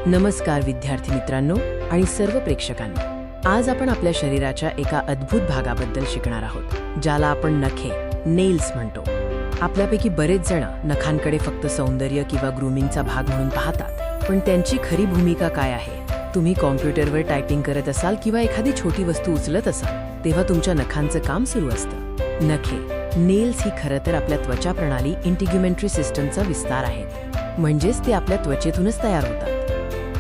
नमस्कार विद्यार्थी मित्रांनो आणि सर्व प्रेक्षकांनो. आज आपण आपल्या शरीराच्या एका अद्भुत भागाबद्दल शिकणार आहोत, ज्याला आपण नखे नेल्स म्हणतो. आपल्यापैकी बरेच जण नखांकडे फक्त सौंदर्य किंवा ग्रूमिंगचा भाग म्हणून पाहतात, पण त्यांची खरी भूमिका काय आहे? तुम्ही कॉम्प्युटरवर टायपिंग करत असाल किंवा एखादी छोटी वस्तू उचलत असाल, तेव्हा तुमच्या नखांचं काम सुरू असतं. नखे नेल्स ही खरं तर आपल्या त्वचा प्रणाली इंटिग्युमेंटरी सिस्टमचा विस्तार आहेत, म्हणजेच ते आपल्या त्वचेतूनच तयार होतात.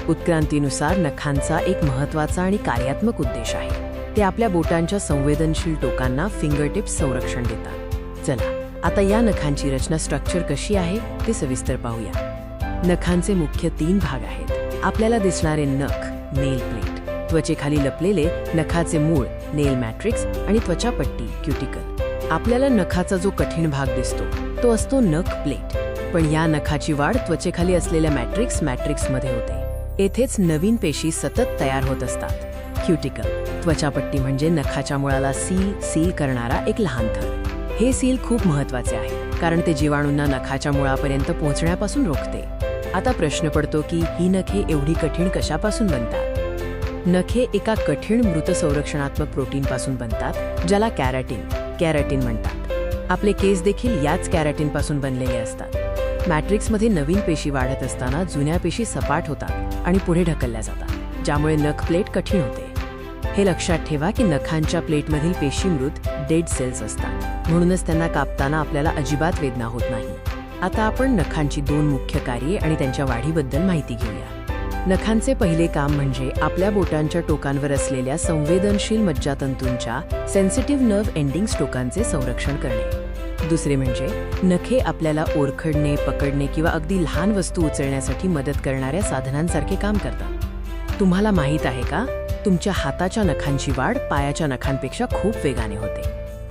उत्क्रांतीनुसार नखांचा एक महत्त्वाचा आणि कार्यात्मक उद्देश आहे. ते आपल्या बोटांच्या संवेदनशील टोकांना फिंगरटिप्स संरक्षण देतात. चला आता या नखांची रचना स्ट्रक्चर कशी आहे ते सविस्तर पाहूया. नखांचे मुख्य 3 भाग आहेत. आपल्याला दिसणारे नख नेल प्लेट, त्वचेखाली लपलेले नखाचे मूळ नेल मॅट्रिक्स आणि त्वचापट्टी क्युटिकल. आपल्याला नखाचा जो कठीण भाग दिसतो तो असतो नख प्लेट, पण या नखाची वाढ त्वचेखाली असलेल्या मॅट्रिक्समध्ये होते. येथेच नवीन पेशी सतत तयार होत असतात. क्युटिकल त्वचापट्टी म्हणजे नखाच्या मुळाला सील करणारा एक लहान थर. हे सील खूप महत्त्वाचे आहे, कारण ते जीवाणूंना नखाच्या मुळापर्यंत पोहोचण्यापासून रोखते. आता प्रश्न पडतो की ही नखे एवढी कठीण कशापासून बनतात? नखे एका कठीण मृत संरक्षणात्मक प्रोटीनपासून बनतात, ज्याला कॅराटिन म्हणतात. आपले केस देखील याच कॅराटिनपासून बनलेले असतात. मॅट्रिक्समध्ये नवीन पेशी वाढत असताना जुन्या पेशी सपाट होतात आणि पुढे ढकलल्या जातात, ज्यामुळे नख प्लेट कठीण होते. हे लक्षात ठेवा की नखांच्या प्लेटमधील पेशी मृत डेड सेल्स असतात, म्हणूनच त्यांना कापताना आपल्याला अजिबात वेदना होत नाही. आता आपण नखांची 2 मुख्य कार्ये आणि त्यांच्या वाढीबद्दल माहिती घेऊया. नखांचे पहिले काम म्हणजे आपल्या बोटांच्या टोकांवर असलेल्या संवेदनशील मज्जातंतूंच्या सेन्सिटिव्ह नर्व्ह एंडिंग्स टोकांचे संरक्षण करणे. दुसरे म्हणजे नखे आपल्याला ओरखडणे, पकडणे किंवा अगदी लहान वस्तू उचलण्यासाठी मदत करणाऱ्या साधनांसारखे काम करतात. तुम्हाला माहीत आहे का, तुमच्या हाताच्या नखांची वाढ पायाच्या नखांपेक्षा खूप वेगाने होते.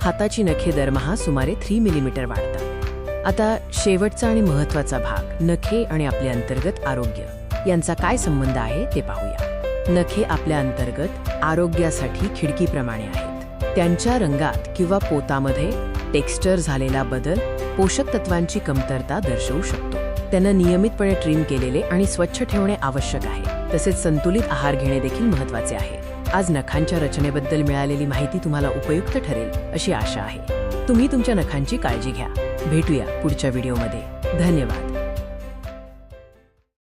हाताची नखे दरमहा सुमारे 3 मिलीमीटर वाढतात. आता शेवटचा आणि महत्त्वाचा भाग, नखे आणि आपले अंतर्गत आरोग्य यांचा काय संबंध आहे ते पाहूया. नखे आपल्या अंतर्गत आरोग्यासाठी खिडकीप्रमाणे आहेत. त्यांच्या रंगात किंवा पोतामध्ये टेक्स्चर झालेला बदल पोषक तत्वांची कमतरता दर्शवू शकतो. त्यांना नियमितपणे ट्रिम केलेले आणि स्वच्छ ठेवणे आवश्यक आहे. तसेच संतुलित आहार घेणे देखील महत्त्वाचे आहे. आज नखांच्या रचनेबद्दल मिळालेली माहिती तुम्हाला उपयुक्त ठरेल अशी आशा आहे. तुम्ही तुमच्या नखांची काळजी घ्या. भेटूया पुढच्या व्हिडिओमध्ये. धन्यवाद.